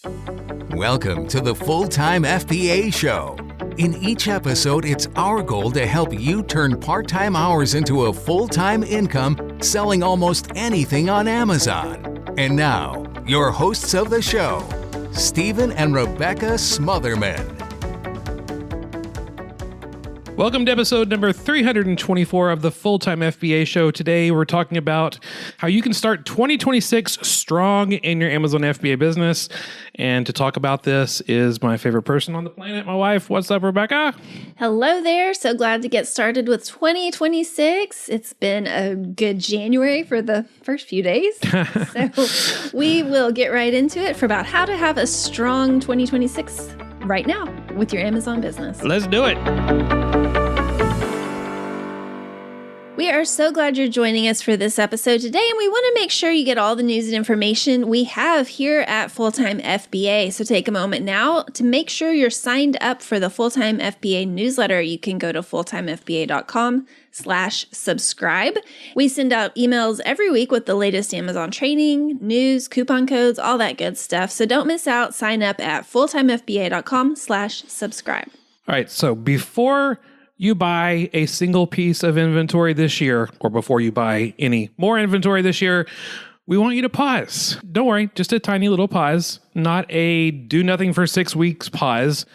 Welcome to the Full-Time FBA Show. In each episode, it's our goal to help you turn part-time hours into a full-time income selling almost anything on Amazon. And now, your hosts of the show, Stephen and Rebecca Smotherman. Welcome to episode number 324 of the Full-Time FBA Show. Today, we're talking about how you can start 2026 strong in your Amazon FBA business. And to talk about this is my favorite person on the planet, my wife. What's up, Rebecca? Hello there. So glad to get started with 2026. It's been a good January for the first few days. So we will get right into it for about how to have a strong 2026 right now with your Amazon business. Let's do it. We are so glad you're joining us for this episode today, and we want to make sure you get all the news and information we have here at Full-Time FBA. So take a moment now to make sure you're signed up for the Full-Time FBA newsletter. You can go to fulltimefba.com/subscribe. We send out emails every week with the latest Amazon training, news, coupon codes, all that good stuff. So don't miss out. Sign up at fulltimefba.com/subscribe. All right, so before you buy a single piece of inventory this year, or before you buy any more inventory this year, we want you to pause. Don't worry, just a tiny little pause, not a do nothing for 6 weeks pause,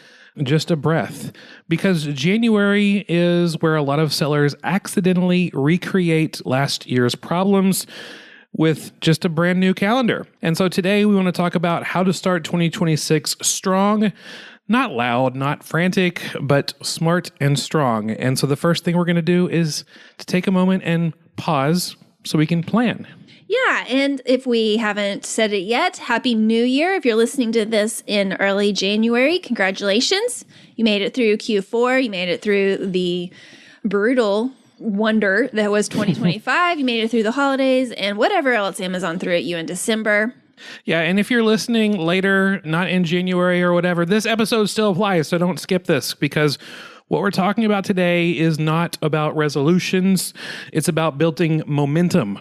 just a breath. Because January is where a lot of sellers accidentally recreate last year's problems with just a brand new calendar. And so today we want to talk about how to start 2026 strong. Not loud, not frantic, but smart and strong. And so the first thing we're going to do is to take a moment and pause so we can plan. Yeah, and if we haven't said it yet, Happy New Year. If you're listening to this in early January, congratulations. You made it through Q4. You made it through the brutal wonder that was 2025. You made it through the holidays and whatever else Amazon threw at you in December. Yeah, and if you're listening later, not in January or whatever, this episode still applies, so don't skip this, because what we're talking about today is not about resolutions. It's about building momentum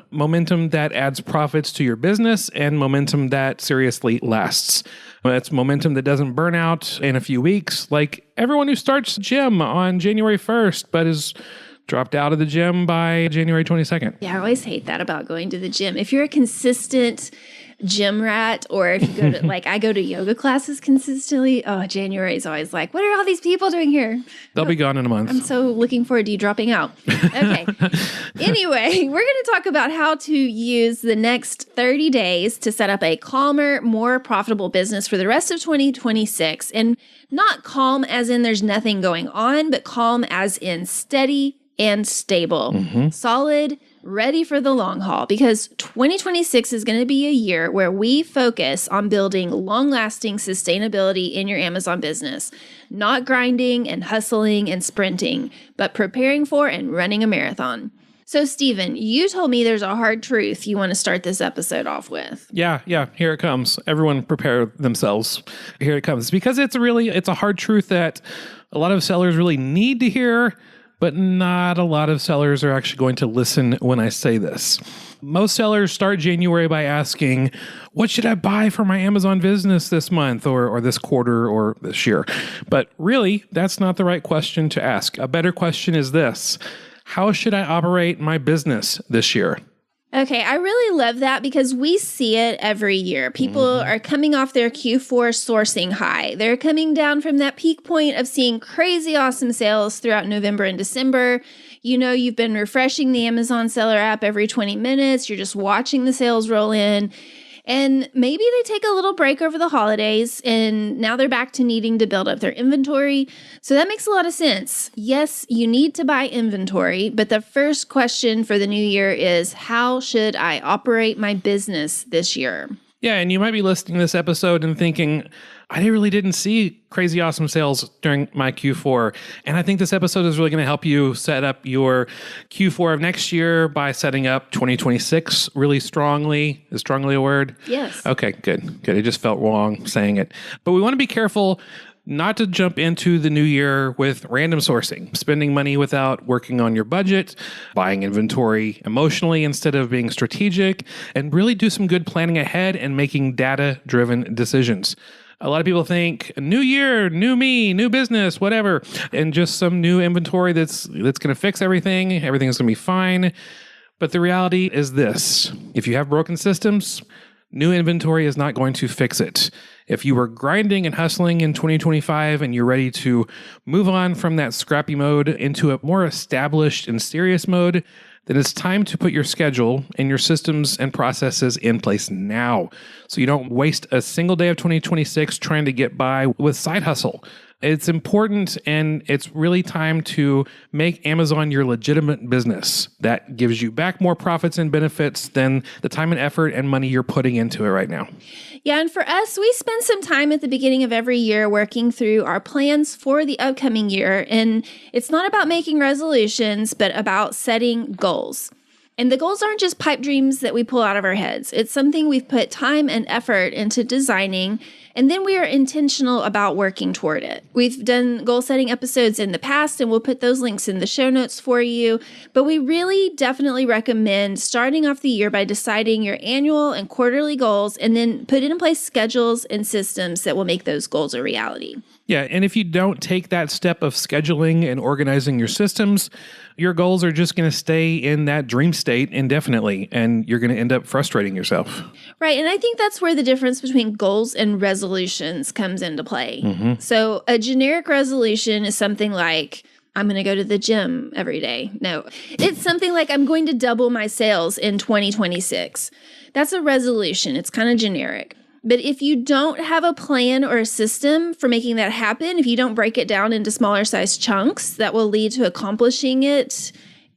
that adds profits to your business and momentum that seriously lasts. That's momentum that doesn't burn out in a few weeks, like everyone who starts gym on January 1st, but is dropped out of the gym by January 22nd. Yeah, I always hate that about going to the gym. If you're a consistent gym rat, or if you go to, like, I go to yoga classes consistently. Oh, January is always like, what are all these people doing here? They'll be gone in a month. I'm so looking forward to you dropping out. Okay. Anyway, we're going to talk about how to use the next 30 days to set up a calmer, more profitable business for the rest of 2026. And not calm as in there's nothing going on, but calm as in steady and stable, solid, ready for the long haul, because 2026 is going to be a year where we focus on building long-lasting sustainability in your Amazon business, not grinding and hustling and sprinting, but preparing for and running a marathon. So, Stephen, you told me there's a hard truth you want to start this episode off with. Yeah, here it comes. Everyone prepare themselves. Here it comes. Because it's a hard truth that a lot of sellers really need to hear, but not a lot of sellers are actually going to listen when I say this. Most sellers start January by asking, what should I buy for my Amazon business this month or this quarter or this year? But really, that's not the right question to ask. A better question is this: how should I operate my business this year? Okay, I really love that because we see it every year. People are coming off their Q4 sourcing high. They're coming down from that peak point of seeing crazy awesome sales throughout November and December. You know, you've been refreshing the Amazon seller app every 20 minutes. You're just watching the sales roll in. And maybe they take a little break over the holidays and now they're back to needing to build up their inventory. So that makes a lot of sense. Yes, you need to buy inventory, but the first question for the new year is, how should I operate my business this year? Yeah, and you might be listening to this episode and thinking, I really didn't see crazy awesome sales during my Q4. And I think this episode is really going to help you set up your Q4 of next year by setting up 2026 really strongly. Is strongly a word? Yes. Okay, good. It just felt wrong saying it. But we want to be careful not to jump into the new year with random sourcing, spending money without working on your budget, buying inventory emotionally instead of being strategic, and really do some good planning ahead and making data-driven decisions. A lot of people think new year, new me, new business, whatever, and just some new inventory that's going to fix everything. Everything's going to be fine. But the reality is this: if you have broken systems, new inventory is not going to fix it. If you were grinding and hustling in 2025 and you're ready to move on from that scrappy mode into a more established and serious mode, then it's time to put your schedule and your systems and processes in place now, so you don't waste a single day of 2026 trying to get by with side hustle. It's important, and it's really time to make Amazon your legitimate business that gives you back more profits and benefits than the time and effort and money you're putting into it right now. Yeah, and for us, we spend some time at the beginning of every year working through our plans for the upcoming year. And it's not about making resolutions, but about setting goals. And the goals aren't just pipe dreams that we pull out of our heads. It's something we've put time and effort into designing, and then we are intentional about working toward it. We've done goal setting episodes in the past, and we'll put those links in the show notes for you. But we really definitely recommend starting off the year by deciding your annual and quarterly goals, and then putting in place schedules and systems that will make those goals a reality. Yeah, and if you don't take that step of scheduling and organizing your systems, your goals are just going to stay in that dream state indefinitely, and you're going to end up frustrating yourself. Right, and I think that's where the difference between goals and resolutions comes into play. Mm-hmm. So a generic resolution is something like, I'm going to go to the gym every day. No, it's something like, I'm going to double my sales in 2026. That's a resolution. It's kind of generic. But if you don't have a plan or a system for making that happen, if you don't break it down into smaller sized chunks that will lead to accomplishing it,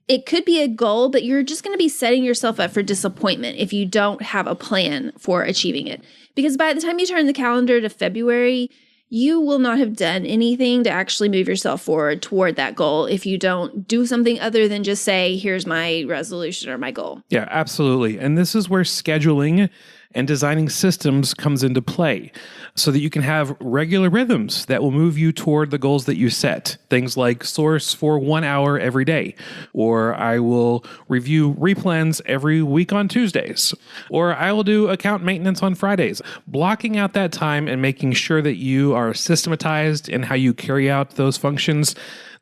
it could be a goal, but you're just going to be setting yourself up for disappointment if you don't have a plan for achieving it. Because by the time you turn the calendar to February, you will not have done anything to actually move yourself forward toward that goal if you don't do something other than just say, here's my resolution or my goal. Yeah, absolutely. And this is where scheduling and designing systems comes into play, so that you can have regular rhythms that will move you toward the goals that you set. Things like source for 1 hour every day, or I will review replens every week on Tuesdays, or I will do account maintenance on Fridays. Blocking out that time and making sure that you are systematized in how you carry out those functions,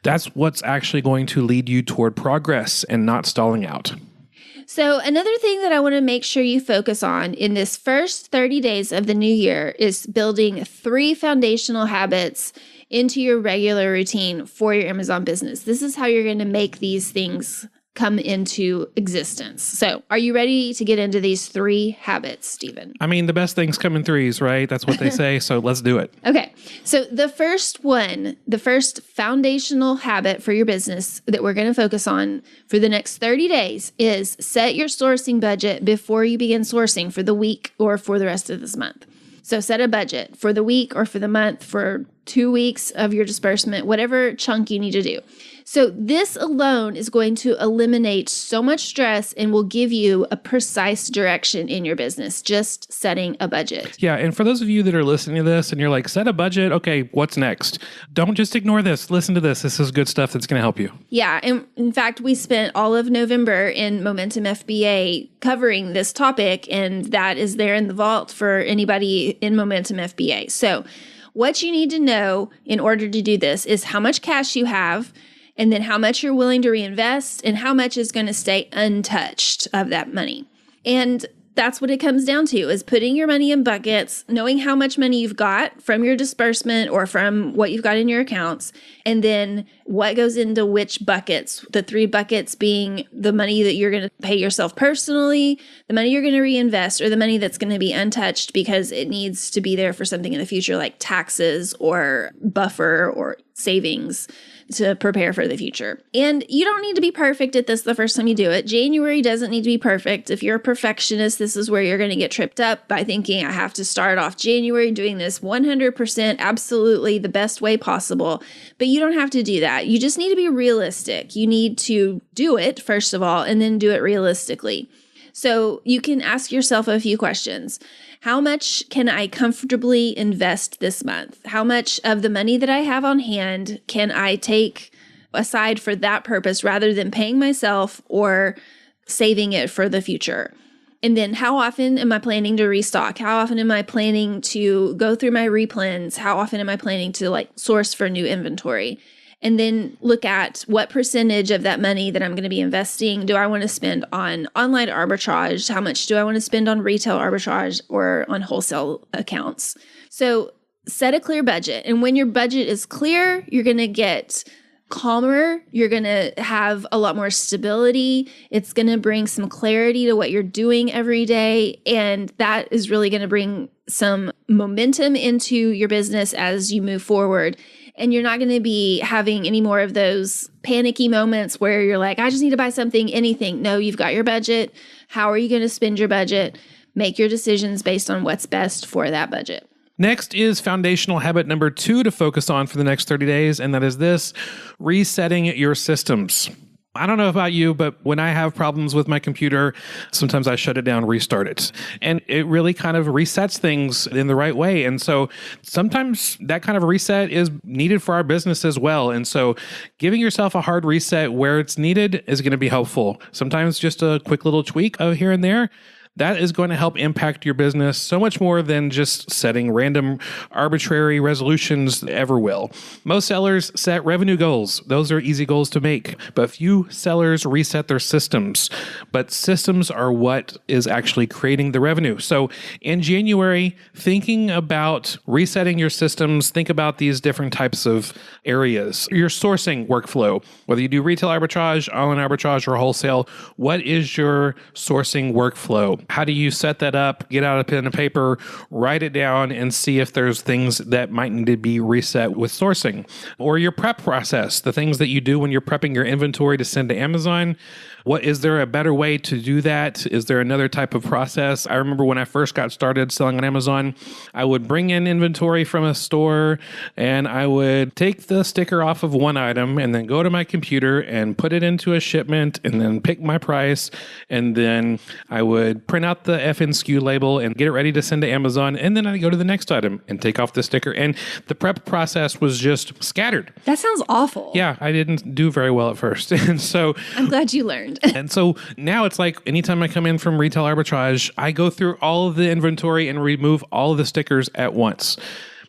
that's what's actually going to lead you toward progress and not stalling out. So another thing that I want to make sure you focus on in this first 30 days of the new year is building 3 foundational habits into your regular routine for your Amazon business. This is how you're going to make these things come into existence. So are you ready to get into these 3 habits, Stephen? I mean, the best things come in threes, right? That's what they say. So let's do it. Okay. So the first one, the first foundational habit for your business that we're going to focus on for the next 30 days is set your sourcing budget before you begin sourcing for the week or for the rest of this month. So set a budget for the week or for the month, for 2 weeks of your disbursement, whatever chunk you need to do. So this alone is going to eliminate so much stress and will give you a precise direction in your business, just setting a budget. Yeah, and for those of you that are listening to this and you're like, set a budget, okay, what's next? Don't just ignore this. Listen to this. This is good stuff that's going to help you. Yeah, and in fact, we spent all of November in Momentum FBA covering this topic, and that is there in the vault for anybody in Momentum FBA. So what you need to know in order to do this is how much cash you have, and then how much you're willing to reinvest, and how much is going to stay untouched of that money. And that's what it comes down to, is putting your money in buckets, knowing how much money you've got from your disbursement or from what you've got in your accounts, and then what goes into which buckets. The 3 buckets being the money that you're going to pay yourself personally, the money you're going to reinvest, or the money that's going to be untouched because it needs to be there for something in the future like taxes or buffer or savings to prepare for the future. And you don't need to be perfect at this the first time you do it. January doesn't need to be perfect. If you're a perfectionist, this is where you're going to get tripped up by thinking, I have to start off January doing this 100% absolutely the best way possible. But you don't have to do that. You just need to be realistic. You need to do it, first of all, and then do it realistically. So you can ask yourself a few questions. How much can I comfortably invest this month? How much of the money that I have on hand can I take aside for that purpose rather than paying myself or saving it for the future? And then how often am I planning to restock? How often am I planning to go through my replens? How often am I planning to source for new inventory? And then look at what percentage of that money that I'm going to be investing do I want to spend on online arbitrage? How much do I want to spend on retail arbitrage or on wholesale accounts? So set a clear budget. And when your budget is clear, you're going to get calmer. You're going to have a lot more stability. It's going to bring some clarity to what you're doing every day. And that is really going to bring some momentum into your business as you move forward. And you're not going to be having any more of those panicky moments where you're like, I just need to buy something, anything. No, you've got your budget. How are you going to spend your budget? Make your decisions based on what's best for that budget. Next is foundational habit number 2 to focus on for the next 30 days, and that is this: resetting your systems. I don't know about you, but when I have problems with my computer, sometimes I shut it down, restart it. And it really kind of resets things in the right way. And so sometimes that kind of reset is needed for our business as well. And so giving yourself a hard reset where it's needed is going to be helpful. Sometimes just a quick little tweak here and there, that is going to help impact your business so much more than just setting random arbitrary resolutions ever will. Most sellers set revenue goals. Those are easy goals to make, but few sellers reset their systems. But systems are what is actually creating the revenue. So in January, thinking about resetting your systems, think about these different types of areas. Your sourcing workflow, whether you do retail arbitrage, online arbitrage, or wholesale, what is your sourcing workflow? How do you set that up, get out a pen and paper, write it down, and see if there's things that might need to be reset with sourcing? Or your prep process, the things that you do when you're prepping your inventory to send to Amazon. Is there a better way to do that? Is there another type of process? I remember when I first got started selling on Amazon, I would bring in inventory from a store and I would take the sticker off of one item and then go to my computer and put it into a shipment and then pick my price. And then I would print out the FNSKU label and get it ready to send to Amazon. And then I'd go to the next item and take off the sticker. And the prep process was just scattered. That sounds awful. Yeah, I didn't do very well at first. And so I'm glad you learned. And so now it's like anytime I come in from retail arbitrage, I go through all of the inventory and remove all of the stickers at once.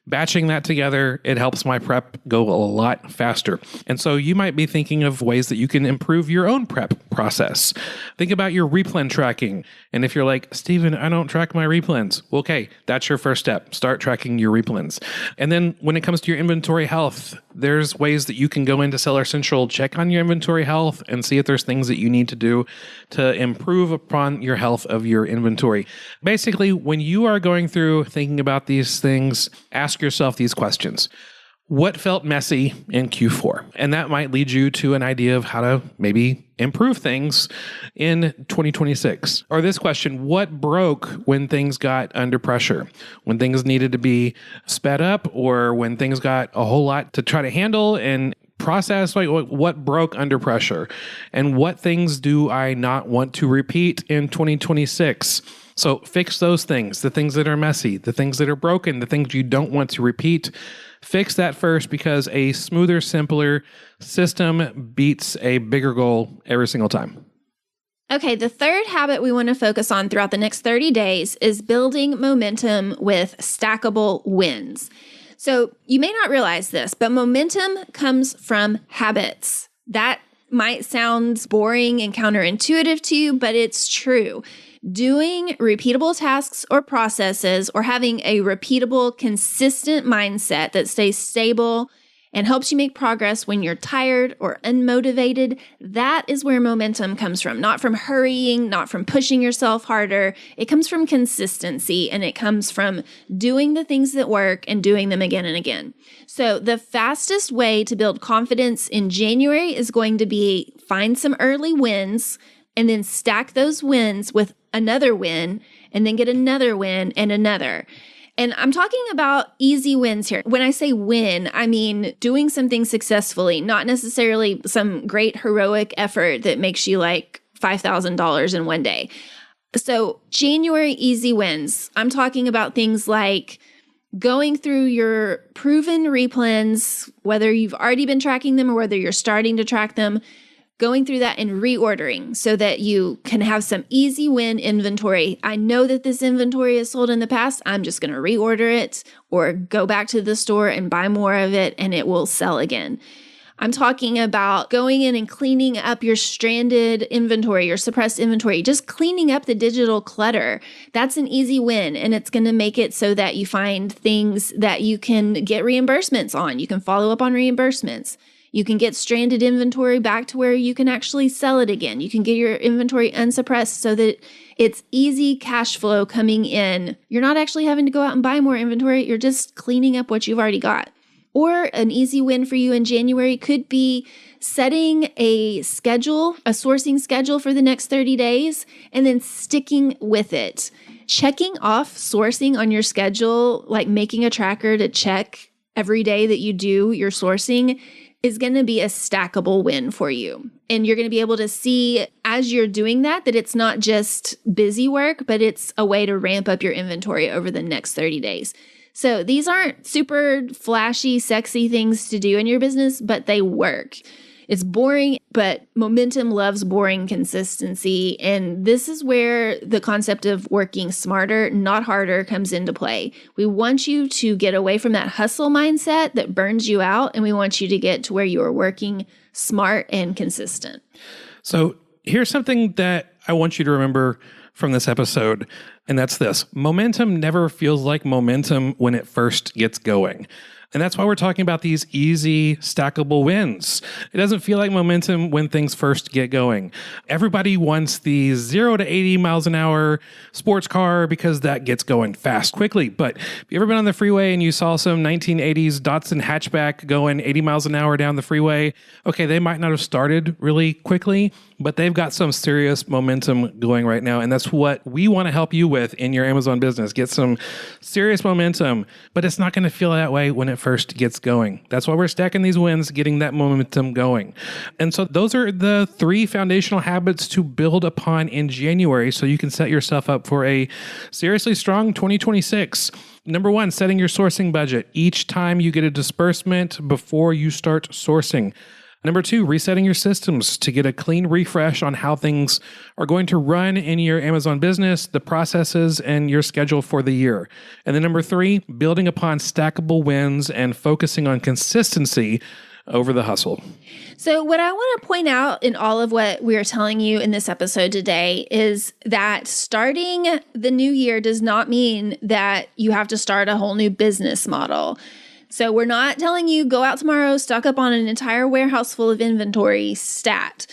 Batching that together, it helps my prep go a lot faster. And so you might be thinking of ways that you can improve your own prep process. Think about your replen tracking. And if you're like, Steven, I don't track my replens. Well, okay, that's your first step. Start tracking your replens. And then when it comes to your inventory health, there's ways that you can go into Seller Central, check on your inventory health, and see if there's things that you need to do to improve upon your health of your inventory. Basically, when you are going through thinking about these things, ask yourself these questions. What felt messy in Q4? And that might lead you to an idea of how to maybe improve things in 2026. Or this question, what broke when things got under pressure? When things needed to be sped up or when things got a whole lot to try to handle and process, like what broke under pressure? And what things do I not want to repeat in 2026? So fix those things, the things that are messy, the things that are broken, the things you don't want to repeat. Fix that first because a smoother, simpler system beats a bigger goal every single time. Okay, the third habit we want to focus on throughout the next 30 days is building momentum with stackable wins. So you may not realize this, but momentum comes from habits. That might sound boring and counterintuitive to you, but it's true. Doing repeatable tasks or processes or having a repeatable, consistent mindset that stays stable and helps you make progress when you're tired or unmotivated, that is where momentum comes from. Not from hurrying, not from pushing yourself harder. It comes from consistency and it comes from doing the things that work and doing them again and again. So the fastest way to build confidence in January is going to be find some early wins and then stack those wins with another win and then get another win and another. And I'm talking about easy wins here. When I say win, I mean doing something successfully, not necessarily some great heroic effort that makes you like $5,000 in one day. So January easy wins. I'm talking about things like going through your proven replens, whether you've already been tracking them or whether you're starting to track them, going through that and reordering so that you can have some easy win inventory. I know that this inventory is sold in the past. I'm just going to reorder it or go back to the store and buy more of it and it will sell again. I'm talking about going in and cleaning up your stranded inventory, your suppressed inventory, just cleaning up the digital clutter. That's an easy win, and it's going to make it so that you find things that you can get reimbursements on. You can follow up on reimbursements. You can get stranded inventory back to where you can actually sell it again. You can get your inventory unsuppressed so that it's easy cash flow coming in. You're not actually having to go out and buy more inventory. You're just cleaning up what you've already got. Or an easy win for you in January could be setting a schedule, a sourcing schedule for the next 30 days, and then sticking with it. Checking off sourcing on your schedule, like making a tracker to check every day that you do your sourcing, is going to be a stackable win for you. And you're going to be able to see as you're doing that it's not just busy work, but it's a way to ramp up your inventory over the next 30 days. So these aren't super flashy, sexy things to do in your business, but they work. It's boring, but momentum loves boring consistency. And this is where the concept of working smarter, not harder, comes into play. We want you to get away from that hustle mindset that burns you out, and we want you to get to where you are working smart and consistent. So here's something that I want you to remember from this episode, and that's this. Momentum never feels like momentum when it first gets going. And that's why we're talking about these easy, stackable wins. It doesn't feel like momentum when things first get going. Everybody wants the 0 to 80 miles an hour sports car because that gets going fast, quickly. But have you ever been on the freeway and you saw some 1980s Datsun hatchback going 80 miles an hour down the freeway? Okay, they might not have started really quickly, but they've got some serious momentum going right now. And that's what we want to help you with in your Amazon business. Get some serious momentum, but it's not going to feel that way when it first gets going. That's why we're stacking these wins, getting that momentum going. And so those are the 3 foundational habits to build upon in January so you can set yourself up for a seriously strong 2026. Number 1, setting your sourcing budget each time you get a disbursement before you start sourcing. Number 2, resetting your systems to get a clean refresh on how things are going to run in your Amazon business, the processes, and your schedule for the year. And then number 3, building upon stackable wins and focusing on consistency over the hustle. So what I want to point out in all of what we are telling you in this episode today is that starting the new year does not mean that you have to start a whole new business model. So we're not telling you go out tomorrow, stock up on an entire warehouse full of inventory stat.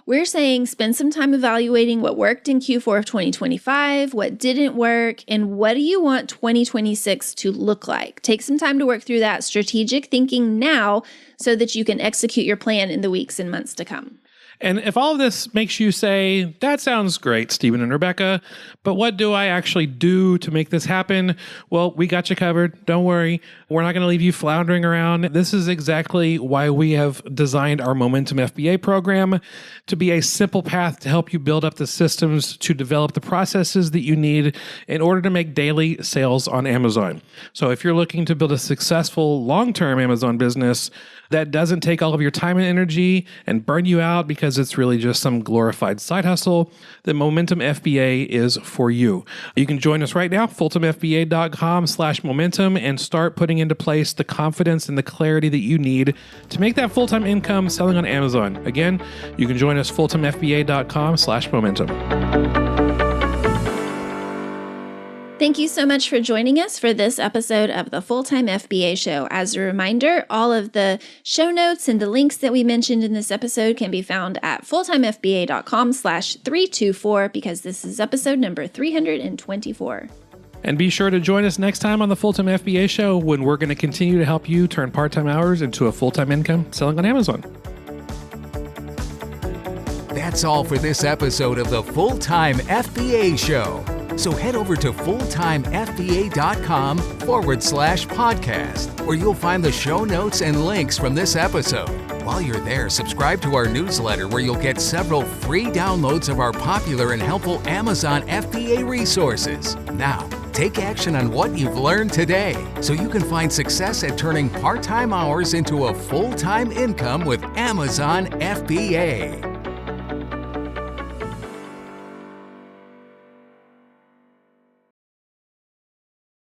We're saying spend some time evaluating what worked in Q4 of 2025, what didn't work, and what do you want 2026 to look like? Take some time to work through that strategic thinking now so that you can execute your plan in the weeks and months to come. And if all of this makes you say, that sounds great, Stephen and Rebecca, but what do I actually do to make this happen? Well, we got you covered. Don't worry. We're not going to leave you floundering around. This is exactly why we have designed our Momentum FBA program to be a simple path to help you build up the systems to develop the processes that you need in order to make daily sales on Amazon. So if you're looking to build a successful long-term Amazon business that doesn't take all of your time and energy and burn you out because it's really just some glorified side hustle, then Momentum FBA is for you. You can join us right now, fulltimefba.com/momentum, and start putting into place the confidence and the clarity that you need to make that full-time income selling on Amazon. Again, you can join us, fulltimefba.com/momentum. Thank you so much for joining us for this episode of the Full-Time FBA Show. As a reminder, all of the show notes and the links that we mentioned in this episode can be found at fulltimefba.com/324 because this is episode number 324. And be sure to join us next time on the Full-Time FBA Show when we're going to continue to help you turn part-time hours into a full-time income selling on Amazon. That's all for this episode of the Full-Time FBA Show. So head over to fulltimefba.com/podcast, where you'll find the show notes and links from this episode. While you're there, subscribe to our newsletter where you'll get several free downloads of our popular and helpful Amazon FBA resources. Now, take action on what you've learned today so you can find success at turning part-time hours into a full-time income with Amazon FBA.